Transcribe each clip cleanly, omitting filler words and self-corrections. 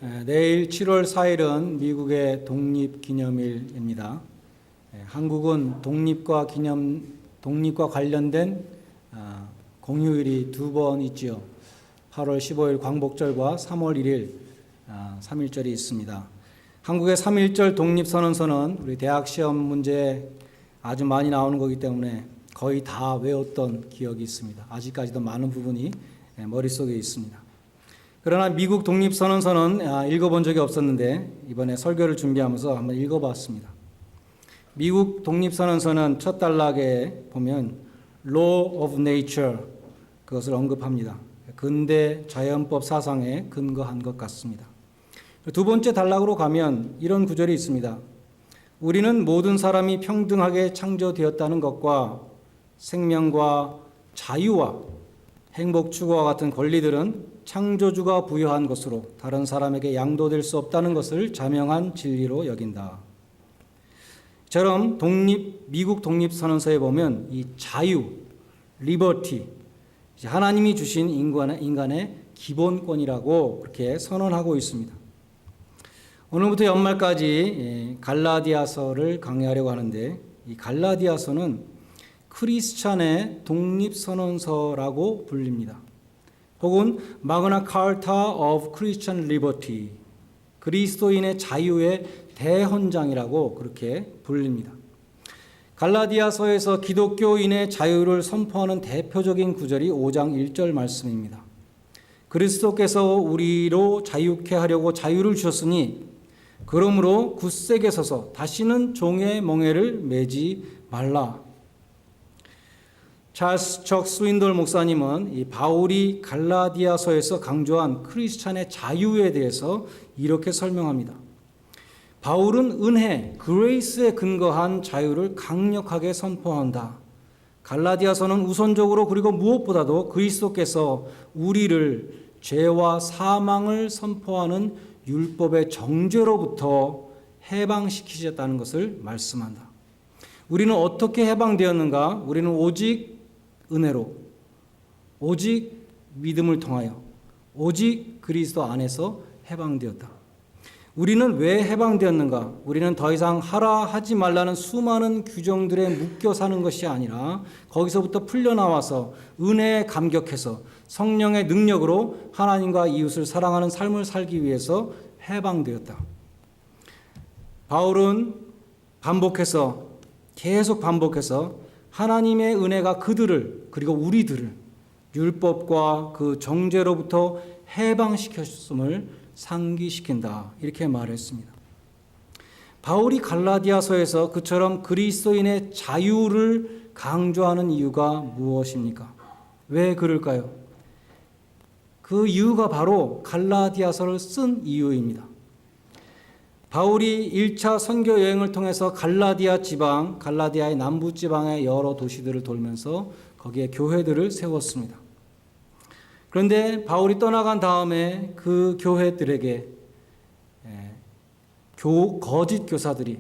내일 7월 4일은 미국의 독립기념일입니다. 한국은 독립과 관련된 공휴일이 두 번 있지요. 8월 15일 광복절과 3월 1일 3.1절이 있습니다. 한국의 3.1절 독립선언서는 우리 대학 시험 문제에 아주 많이 나오는 거기 때문에 거의 다 외웠던 기억이 있습니다. 아직까지도 많은 부분이 머릿속에 있습니다. 그러나 미국 독립선언서는 읽어본 적이 없었는데 이번에 설교를 준비하면서 한번 읽어봤습니다. 미국 독립선언서는 첫 단락에 보면 Law of Nature 그것을 언급합니다. 근대 자연법 사상에 근거한 것 같습니다. 두 번째 단락으로 가면 이런 구절이 있습니다. 우리는 모든 사람이 평등하게 창조되었다는 것과 생명과 자유와 행복 추구와 같은 권리들은 창조주가 부여한 것으로 다른 사람에게 양도될 수 없다는 것을 자명한 진리로 여긴다. 이처럼 미국 독립선언서에 보면 이 자유, 리버티, 하나님이 주신 인간의 기본권이라고 그렇게 선언하고 있습니다. 오늘부터 연말까지 갈라디아서를 강의하려고 하는데 이 갈라디아서는 크리스찬의 독립선언서라고 불립니다. 혹은 마그나 카타 오브 크리스천 리버티, 그리스도인의 자유의 대헌장이라고 그렇게 불립니다. 갈라디아서에서 기독교인의 자유를 선포하는 대표적인 구절이 5장 1절 말씀입니다. 그리스도께서 우리로 자유케 하려고 자유를 주셨으니 그러므로 굳세게 서서 다시는 종의 멍에를 매지 말라. 찰스 척 스윈돌 목사님은 이 바울이 갈라디아서에서 강조한 크리스찬의 자유에 대해서 이렇게 설명합니다. 바울은 은혜, 그레이스에 근거한 자유를 강력하게 선포한다. 갈라디아서는 우선적으로 그리고 무엇보다도 그리스도께서 우리를 죄와 사망을 선포하는 율법의 정죄로부터 해방시키셨다는 것을 말씀한다. 우리는 어떻게 해방되었는가? 우리는 오직 은혜로, 오직 믿음을 통하여, 오직 그리스도 안에서 해방되었다. 우리는 왜 해방되었는가? 우리는 더 이상 하라 하지 말라는 수많은 규정들에 묶여 사는 것이 아니라 거기서부터 풀려나와서 은혜에 감격해서 성령의 능력으로 하나님과 이웃을 사랑하는 삶을 살기 위해서 해방되었다. 바울은 계속 반복해서 하나님의 은혜가 그들을 그리고 우리들을 율법과 그 정죄로부터 해방시켰음을 상기시킨다. 이렇게 말했습니다. 바울이 갈라디아서에서 그처럼 그리스도인의 자유를 강조하는 이유가 무엇입니까? 왜 그럴까요? 그 이유가 바로 갈라디아서를 쓴 이유입니다. 바울이 1차 선교 여행을 통해서 갈라디아의 남부 지방의 여러 도시들을 돌면서 거기에 교회들을 세웠습니다. 그런데 바울이 떠나간 다음에 그 교회들에게 거짓 교사들이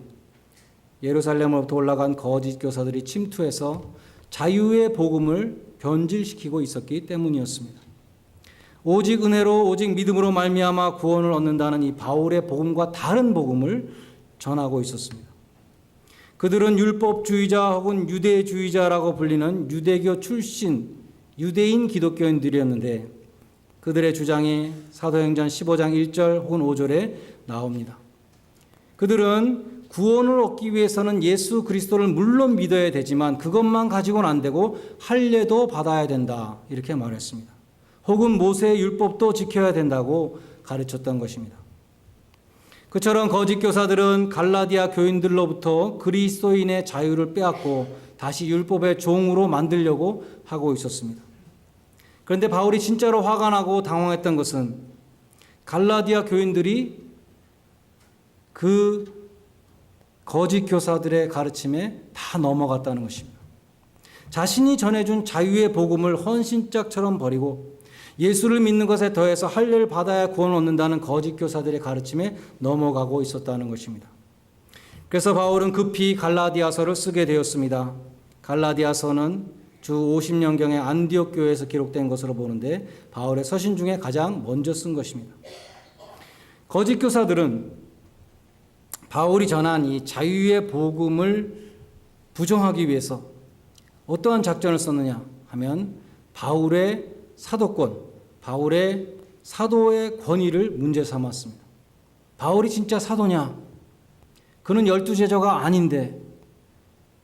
예루살렘으로부터 올라간 거짓 교사들이 침투해서 자유의 복음을 변질시키고 있었기 때문이었습니다. 오직 은혜로 오직 믿음으로 말미암아 구원을 얻는다는 이 바울의 복음과 다른 복음을 전하고 있었습니다. 그들은 율법주의자 혹은 유대주의자라고 불리는 유대교 출신 유대인 기독교인들이었는데 그들의 주장이 사도행전 15장 1절 혹은 5절에 나옵니다. 그들은 구원을 얻기 위해서는 예수 그리스도를 물론 믿어야 되지만 그것만 가지고는 안 되고 할례도 받아야 된다. 이렇게 말했습니다. 혹은 모세의 율법도 지켜야 된다고 가르쳤던 것입니다. 그처럼 거짓 교사들은 갈라디아 교인들로부터 그리스도인의 자유를 빼앗고 다시 율법의 종으로 만들려고 하고 있었습니다. 그런데 바울이 진짜로 화가 나고 당황했던 것은 갈라디아 교인들이 그 거짓 교사들의 가르침에 다 넘어갔다는 것입니다. 자신이 전해준 자유의 복음을 헌신짝처럼 버리고 예수를 믿는 것에 더해서 할례를 받아야 구원을 얻는다는 거짓 교사들의 가르침에 넘어가고 있었다는 것입니다. 그래서 바울은 급히 갈라디아서를 쓰게 되었습니다. 갈라디아서는 주 50년경에 안디옥 교회에서 기록된 것으로 보는데 바울의 서신 중에 가장 먼저 쓴 것입니다. 거짓 교사들은 바울이 전한 이 자유의 복음을 부정하기 위해서 어떠한 작전을 썼느냐 하면 바울의 사도권, 바울의 사도의 권위를 문제 삼았습니다. 바울이 진짜 사도냐? 그는 12제자가 아닌데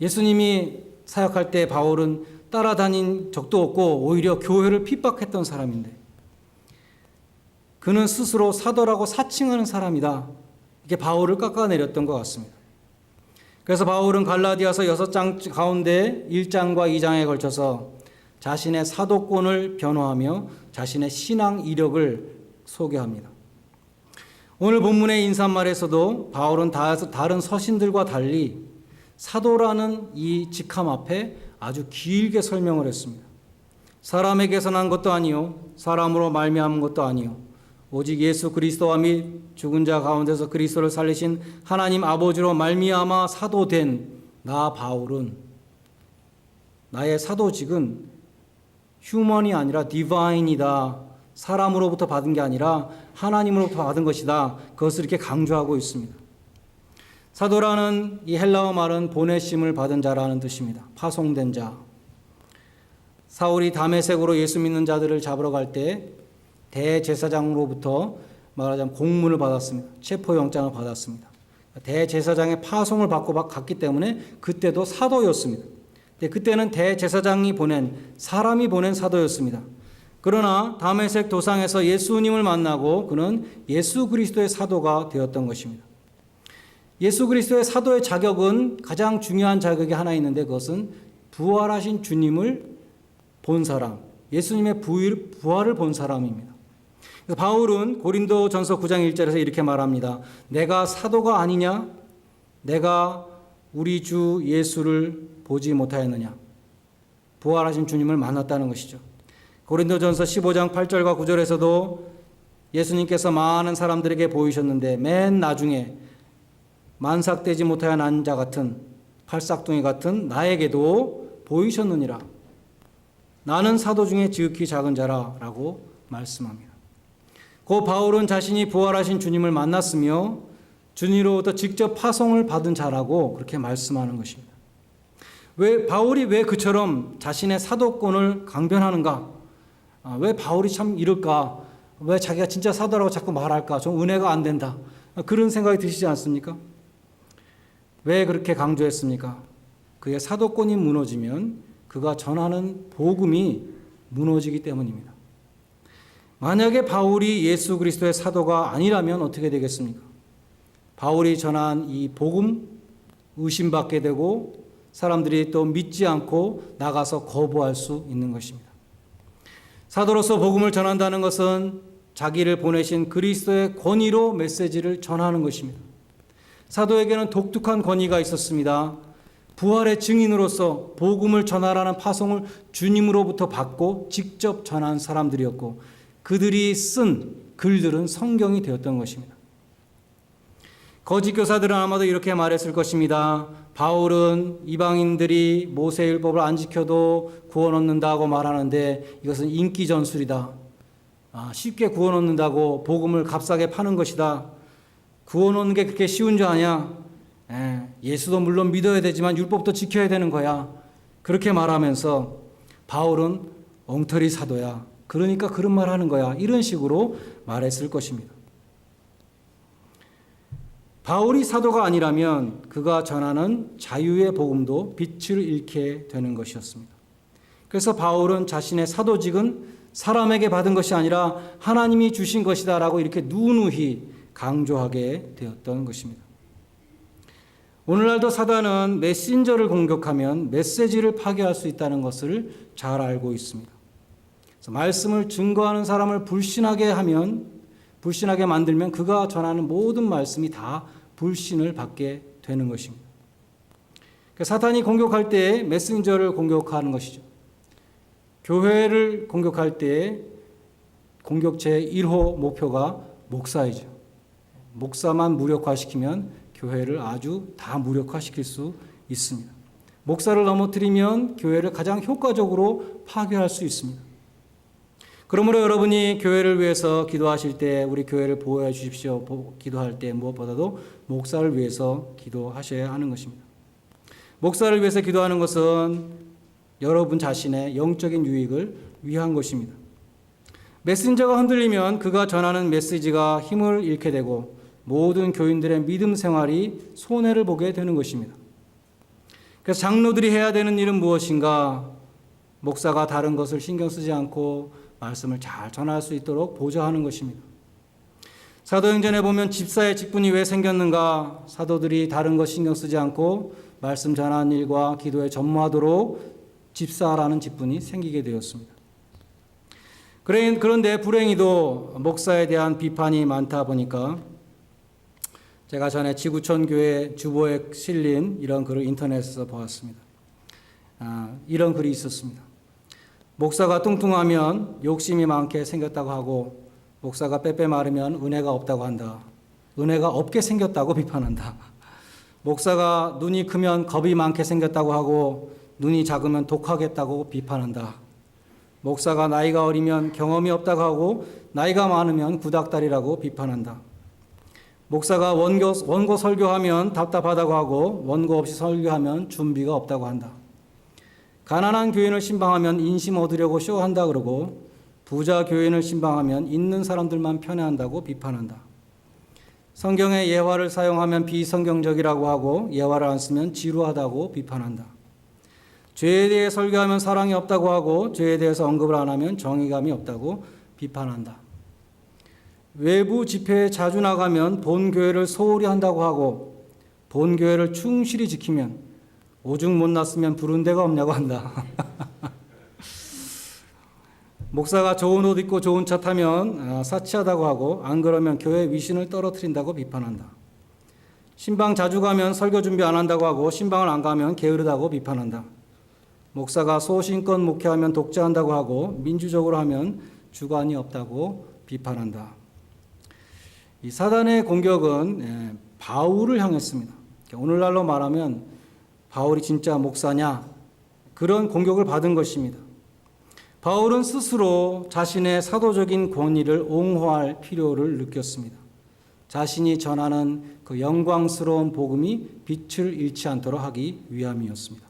예수님이 사역할 때 바울은 따라다닌 적도 없고 오히려 교회를 핍박했던 사람인데 그는 스스로 사도라고 사칭하는 사람이다. 이게 바울을 깎아내렸던 것 같습니다. 그래서 바울은 갈라디아서 6장 가운데 1장과 2장에 걸쳐서 자신의 사도권을 변호하며 자신의 신앙 이력을 소개합니다. 오늘 본문의 인사말에서도 바울은 다른 서신들과 달리 사도라는 이 직함 앞에 아주 길게 설명을 했습니다. 사람에게서 난 것도 아니요 사람으로 말미암은 것도 아니요 오직 예수 그리스도와 및 죽은 자 가운데서 그리스도를 살리신 하나님 아버지로 말미암아 사도된 나 바울은 나의 사도직은 휴먼이 아니라 디바인이다. 사람으로부터 받은 게 아니라 하나님으로부터 받은 것이다. 그것을 이렇게 강조하고 있습니다. 사도라는 이 헬라어 말은 보내심을 받은 자라는 뜻입니다. 파송된 자. 사울이 다메섹으로 예수 믿는 자들을 잡으러 갈 때 대제사장으로부터 말하자면 공문을 받았습니다. 체포영장을 받았습니다. 대제사장의 파송을 받고 갔기 때문에 그때도 사도였습니다. 그때는 대제사장이 보낸 사람이 보낸 사도였습니다. 그러나 다메섹 도상에서 예수님을 만나고 그는 예수 그리스도의 사도가 되었던 것입니다. 예수 그리스도의 사도의 자격은 가장 중요한 자격이 하나 있는데 그것은 부활하신 주님을 본 사람, 예수님의 부활을 본 사람입니다. 그래서 바울은 고린도전서 9장 1절에서 이렇게 말합니다. 내가 사도가 아니냐? 내가 우리 주 예수를 보지 못하였느냐? 부활하신 주님을 만났다는 것이죠. 고린도전서 15장 8절과 9절에서도 예수님께서 많은 사람들에게 보이셨는데 맨 나중에 만삭되지 못하여 난 자 같은 팔싹둥이 같은 나에게도 보이셨느니라. 나는 사도 중에 지극히 작은 자라 라고 말씀합니다. 고 바울은 자신이 부활하신 주님을 만났으며 주님으로부터 직접 파송을 받은 자라고 그렇게 말씀하는 것입니다. 바울이 왜 그처럼 자신의 사도권을 강변하는가? 왜 바울이 참 이럴까? 왜 자기가 진짜 사도라고 자꾸 말할까? 좀 은혜가 안 된다. 그런 생각이 드시지 않습니까? 왜 그렇게 강조했습니까? 그의 사도권이 무너지면 그가 전하는 복음이 무너지기 때문입니다. 만약에 바울이 예수 그리스도의 사도가 아니라면 어떻게 되겠습니까? 바울이 전한 이 복음 의심받게 되고 사람들이 또 믿지 않고 나가서 거부할 수 있는 것입니다. 사도로서 복음을 전한다는 것은 자기를 보내신 그리스도의 권위로 메시지를 전하는 것입니다. 사도에게는 독특한 권위가 있었습니다. 부활의 증인으로서 복음을 전하라는 파송을 주님으로부터 받고 직접 전한 사람들이었고 그들이 쓴 글들은 성경이 되었던 것입니다. 거짓 교사들은 아마도 이렇게 말했을 것입니다. 바울은 이방인들이 모세율법을 안 지켜도 구원 얻는다고 말하는데 이것은 인기 전술이다. 쉽게 구원 얻는다고 복음을 값싸게 파는 것이다. 구원 얻는 게 그렇게 쉬운 줄 아냐? 예수도 물론 믿어야 되지만 율법도 지켜야 되는 거야. 그렇게 말하면서 바울은 엉터리 사도야. 그러니까 그런 말 하는 거야. 이런 식으로 말했을 것입니다. 바울이 사도가 아니라면 그가 전하는 자유의 복음도 빛을 잃게 되는 것이었습니다. 그래서 바울은 자신의 사도직은 사람에게 받은 것이 아니라 하나님이 주신 것이다 라고 이렇게 누누이 강조하게 되었던 것입니다. 오늘날도 사단은 메신저를 공격하면 메시지를 파괴할 수 있다는 것을 잘 알고 있습니다. 그래서 말씀을 증거하는 사람을 불신하게 만들면 그가 전하는 모든 말씀이 다 불신을 받게 되는 것입니다. 사탄이 공격할 때 메신저를 공격하는 것이죠. 교회를 공격할 때 공격체의 1호 목표가 목사이죠. 목사만 무력화시키면 교회를 아주 다 무력화시킬 수 있습니다. 목사를 넘어뜨리면 교회를 가장 효과적으로 파괴할 수 있습니다. 그러므로 여러분이 교회를 위해서 기도하실 때 우리 교회를 보호해 주십시오. 기도할 때 무엇보다도 목사를 위해서 기도하셔야 하는 것입니다. 목사를 위해서 기도하는 것은 여러분 자신의 영적인 유익을 위한 것입니다. 메신저가 흔들리면 그가 전하는 메시지가 힘을 잃게 되고 모든 교인들의 믿음 생활이 손해를 보게 되는 것입니다. 그래서 장로들이 해야 되는 일은 무엇인가? 목사가 다른 것을 신경 쓰지 않고 말씀을 잘 전할 수 있도록 보좌하는 것입니다. 사도행전에 보면 집사의 직분이 왜 생겼는가? 사도들이 다른 것 신경 쓰지 않고 말씀 전하는 일과 기도에 전무하도록 집사라는 직분이 생기게 되었습니다. 그런데 불행히도 목사에 대한 비판이 많다 보니까 제가 전에 지구촌 교회 주보에 실린 이런 글을 인터넷에서 보았습니다. 이런 글이 있었습니다. 목사가 뚱뚱하면 욕심이 많게 생겼다고 하고 목사가 빼빼 마르면 은혜가 없다고 한다. 은혜가 없게 생겼다고 비판한다. 목사가 눈이 크면 겁이 많게 생겼다고 하고 눈이 작으면 독하겠다고 비판한다. 목사가 나이가 어리면 경험이 없다고 하고 나이가 많으면 구닥다리라고 비판한다. 목사가 원고 설교하면 답답하다고 하고 원고 없이 설교하면 준비가 없다고 한다. 가난한 교인을 신방하면 인심 얻으려고 쇼한다 그러고 부자 교인을 신방하면 있는 사람들만 편애한다고 비판한다. 성경의 예화를 사용하면 비성경적이라고 하고 예화를 안 쓰면 지루하다고 비판한다. 죄에 대해 설교하면 사랑이 없다고 하고 죄에 대해서 언급을 안 하면 정의감이 없다고 비판한다. 외부 집회에 자주 나가면 본교회를 소홀히 한다고 하고 본교회를 충실히 지키면 오죽 못났으면 부른 데가 없냐고 한다. 목사가 좋은 옷 입고 좋은 차 타면 사치하다고 하고 안 그러면 교회 위신을 떨어뜨린다고 비판한다. 신방 자주 가면 설교 준비 안 한다고 하고 신방을 안 가면 게으르다고 비판한다. 목사가 소신껏 목회하면 독재한다고 하고 민주적으로 하면 주관이 없다고 비판한다. 이 사단의 공격은 바울을 향했습니다. 오늘날로 말하면 바울이 진짜 목사냐? 그런 공격을 받은 것입니다. 바울은 스스로 자신의 사도적인 권위를 옹호할 필요를 느꼈습니다. 자신이 전하는 그 영광스러운 복음이 빛을 잃지 않도록 하기 위함이었습니다.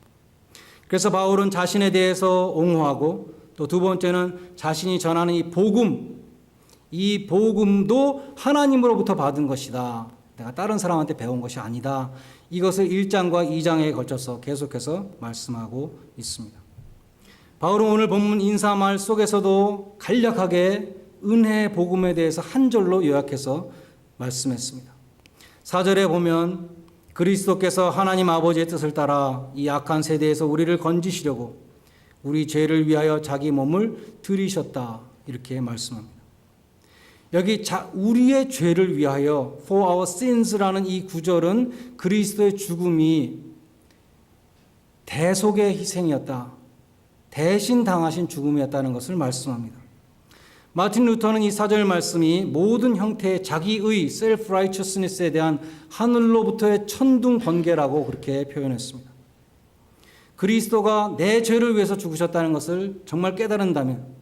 그래서 바울은 자신에 대해서 옹호하고 또 두 번째는 자신이 전하는 이 복음도 하나님으로부터 받은 것이다. 내가 다른 사람한테 배운 것이 아니다. 이것을 1장과 2장에 걸쳐서 계속해서 말씀하고 있습니다. 바울은 오늘 본문 인사말 속에서도 간략하게 은혜의 복음에 대해서 한 절로 요약해서 말씀했습니다. 4절에 보면 그리스도께서 하나님 아버지의 뜻을 따라 이 악한 세대에서 우리를 건지시려고 우리 죄를 위하여 자기 몸을 들이셨다. 이렇게 말씀합니다. 여기 우리의 죄를 위하여 for our sins라는 이 구절은 그리스도의 죽음이 대속의 희생이었다. 대신 당하신 죽음이었다는 것을 말씀합니다. 마틴 루터는 이 4절 말씀이 모든 형태의 자기의 self-righteousness에 대한 하늘로부터의 천둥 번개라고 그렇게 표현했습니다. 그리스도가 내 죄를 위해서 죽으셨다는 것을 정말 깨달은다면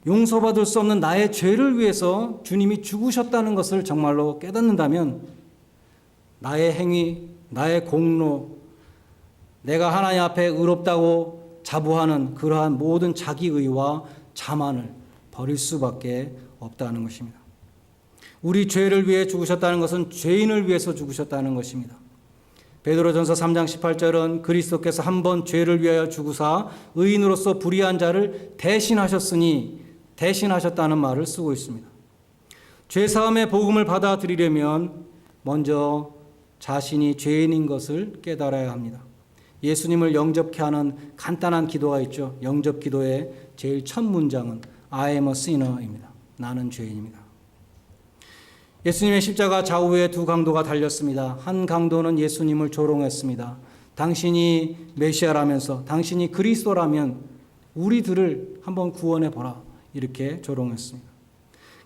용서받을 수 없는 나의 죄를 위해서 주님이 죽으셨다는 것을 정말로 깨닫는다면 나의 행위, 나의 공로, 내가 하나님 앞에 의롭다고 자부하는 그러한 모든 자기의와 자만을 버릴 수밖에 없다는 것입니다. 우리 죄를 위해 죽으셨다는 것은 죄인을 위해서 죽으셨다는 것입니다. 베드로전서 3장 18절은 그리스도께서 한 번 죄를 위하여 죽으사 의인으로서 불의한 자를 대신하셨다는 말을 쓰고 있습니다. 죄사함의 복음을 받아들이려면 먼저 자신이 죄인인 것을 깨달아야 합니다. 예수님을 영접케 하는 간단한 기도가 있죠. 영접 기도의 제일 첫 문장은 I am a sinner입니다. 나는 죄인입니다. 예수님의 십자가 좌우에 두 강도가 달렸습니다. 한 강도는 예수님을 조롱했습니다. 당신이 메시아라면서 당신이 그리스도라면 우리들을 한번 구원해 보라. 이렇게 조롱했습니다.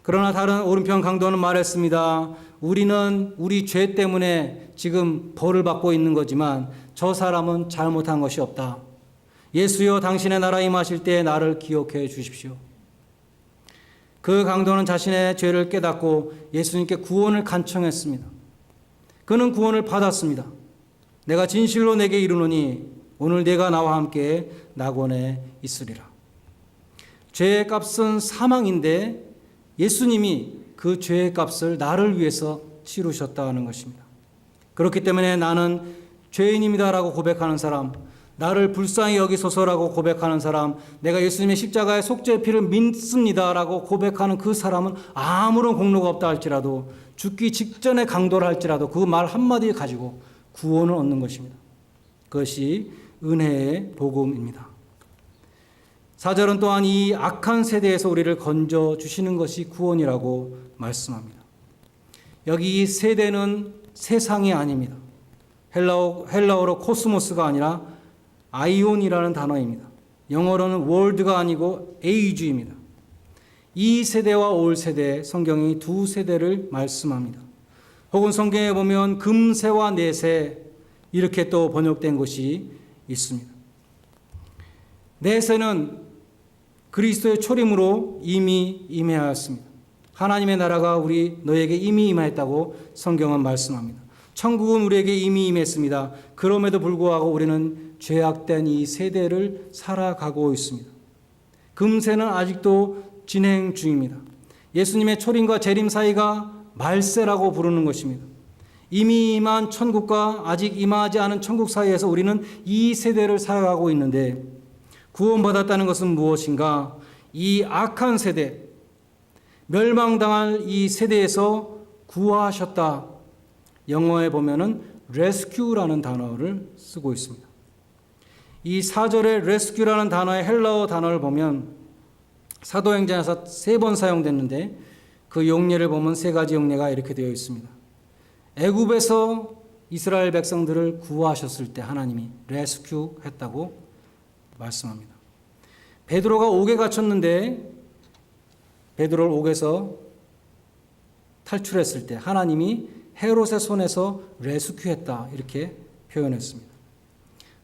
그러나 다른 오른편 강도는 말했습니다. 우리는 우리 죄 때문에 지금 벌을 받고 있는 거지만 저 사람은 잘못한 것이 없다. 예수여 당신의 나라 임하실 때 나를 기억해 주십시오. 그 강도는 자신의 죄를 깨닫고 예수님께 구원을 간청했습니다. 그는 구원을 받았습니다. 내가 진실로 내게 이르노니 오늘 내가 나와 함께 낙원에 있으리라. 죄의 값은 사망인데 예수님이 그 죄의 값을 나를 위해서 치르셨다는 것입니다. 그렇기 때문에 나는 죄인입니다라고 고백하는 사람, 나를 불쌍히 여기소서라고 고백하는 사람, 내가 예수님의 십자가의 속죄의 피를 믿습니다라고 고백하는 그 사람은 아무런 공로가 없다 할지라도, 죽기 직전에 강도를 할지라도 그 말 한마디 가지고 구원을 얻는 것입니다. 그것이 은혜의 복음입니다. 4절은 또한 이 악한 세대에서 우리를 건져주시는 것이 구원이라고 말씀합니다. 여기 이 세대는 세상이 아닙니다. 헬라어로 코스모스가 아니라 아이온이라는 단어입니다. 영어로는 월드가 아니고 에이주입니다. 이 세대와 올 세대, 성경이 두 세대를 말씀합니다. 혹은 성경에 보면 금세와 내세 이렇게 또 번역된 것이 있습니다. 내세는 그리스도의 초림으로 이미 임하였습니다. 하나님의 나라가 너에게 이미 임하였다고 성경은 말씀합니다. 천국은 우리에게 이미 임했습니다. 그럼에도 불구하고 우리는 죄악된 이 세대를 살아가고 있습니다. 금세는 아직도 진행 중입니다. 예수님의 초림과 재림 사이가 말세라고 부르는 것입니다. 이미 임한 천국과 아직 임하지 않은 천국 사이에서 우리는 이 세대를 살아가고 있는데, 구원받았다는 것은 무엇인가? 이 악한 세대, 멸망당할 이 세대에서 구하셨다. 영어에 보면은 rescue라는 단어를 쓰고 있습니다. 이 4절의 rescue라는 단어의 헬라어 단어를 보면 사도행전에서 3번 사용됐는데, 그 용례를 보면 3가지 용례가 이렇게 되어 있습니다. 애굽에서 이스라엘 백성들을 구하셨을 때 하나님이 rescue 했다고 말씀합니다. 베드로가 옥에 갇혔는데 베드로를 옥에서 탈출했을 때 하나님이 헤롯의 손에서 레스큐했다 이렇게 표현했습니다.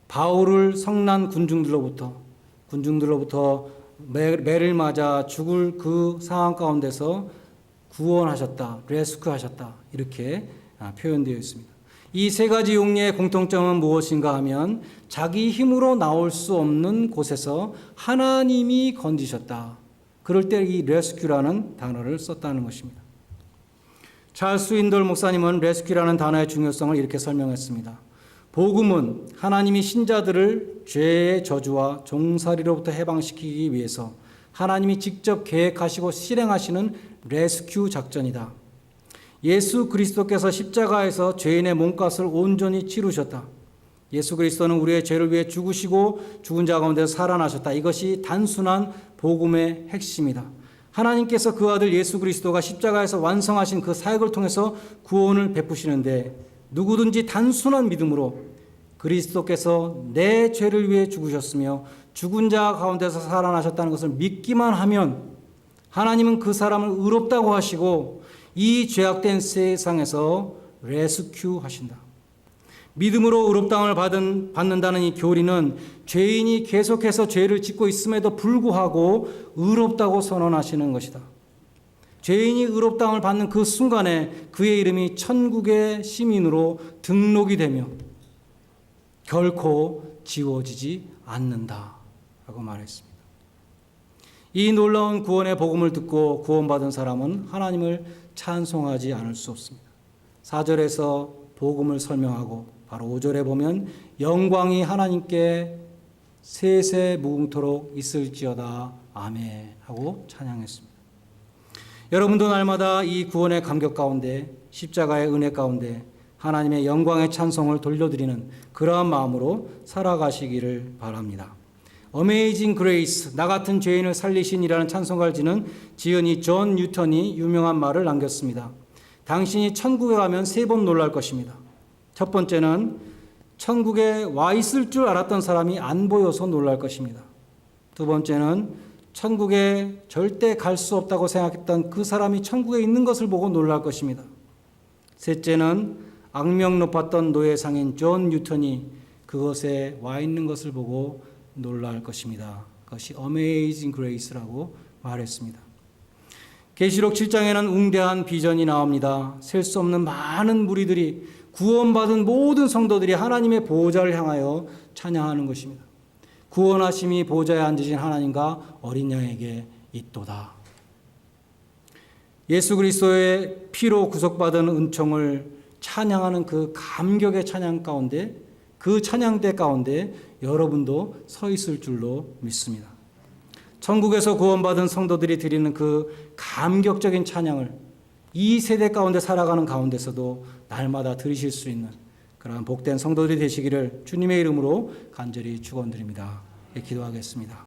바울을 성난 군중들로부터 매를 맞아 죽을 그 상황 가운데서 구원하셨다, 레스큐하셨다 이렇게 표현되어 있습니다. 이 3가지 용례의 공통점은 무엇인가 하면 자기 힘으로 나올 수 없는 곳에서 하나님이 건지셨다. 그럴 때 이 레스큐라는 단어를 썼다는 것입니다. 찰스 윈돌 목사님은 레스큐라는 단어의 중요성을 이렇게 설명했습니다. 복음은 하나님이 신자들을 죄의 저주와 종살이로부터 해방시키기 위해서 하나님이 직접 계획하시고 실행하시는 레스큐 작전이다. 예수 그리스도께서 십자가에서 죄인의 몸값을 온전히 치르셨다. 예수 그리스도는 우리의 죄를 위해 죽으시고 죽은 자 가운데서 살아나셨다. 이것이 단순한 복음의 핵심이다. 하나님께서 그 아들 예수 그리스도가 십자가에서 완성하신 그 사역을 통해서 구원을 베푸시는데, 누구든지 단순한 믿음으로 그리스도께서 내 죄를 위해 죽으셨으며 죽은 자 가운데서 살아나셨다는 것을 믿기만 하면 하나님은 그 사람을 의롭다고 하시고 이 죄악된 세상에서 레스큐 하신다. 믿음으로 의롭다함을 받는다는 이 교리는 죄인이 계속해서 죄를 짓고 있음에도 불구하고 의롭다고 선언하시는 것이다. 죄인이 의롭다함을 받는 그 순간에 그의 이름이 천국의 시민으로 등록이 되며 결코 지워지지 않는다 라고 말했습니다. 이 놀라운 구원의 복음을 듣고 구원받은 사람은 하나님을 찬송하지 않을 수 없습니다. 4절에서 복음을 설명하고 바로 5절에 보면 영광이 하나님께 세세 무궁토록 있을지어다 아멘 하고 찬양했습니다. 여러분도 날마다 이 구원의 감격 가운데, 십자가의 은혜 가운데 하나님의 영광의 찬송을 돌려드리는 그러한 마음으로 살아가시기를 바랍니다. 어메이징 그레이스, 나 같은 죄인을 살리신이라는 찬송가를 지은 이 존 뉴턴이 유명한 말을 남겼습니다. 당신이 천국에 가면 3번 놀랄 것입니다. 첫 번째는 천국에 와 있을 줄 알았던 사람이 안 보여서 놀랄 것입니다. 두 번째는 천국에 절대 갈 수 없다고 생각했던 그 사람이 천국에 있는 것을 보고 놀랄 것입니다. 셋째는 악명 높았던 노예상인 존 뉴턴이 그것에 와 있는 것을 보고 놀랄 것입니다. 그것이 Amazing Grace라고 말했습니다. 계시록 7장에는 웅대한 비전이 나옵니다. 셀 수 없는 많은 무리들이 구원받은 모든 성도들이 하나님의 보좌를 향하여 찬양하는 것입니다. 구원하심이 보좌에 앉으신 하나님과 어린 양에게 있도다. 예수 그리스도의 피로 구속받은 은총을 찬양하는 그 감격의 찬양 가운데, 그 찬양대 가운데 여러분도 서 있을 줄로 믿습니다. 천국에서 구원받은 성도들이 드리는 그 감격적인 찬양을 이 세대 가운데 살아가는 가운데서도 날마다 들으실 수 있는 그러한 복된 성도들이 되시기를 주님의 이름으로 간절히 축원드립니다. 기도하겠습니다.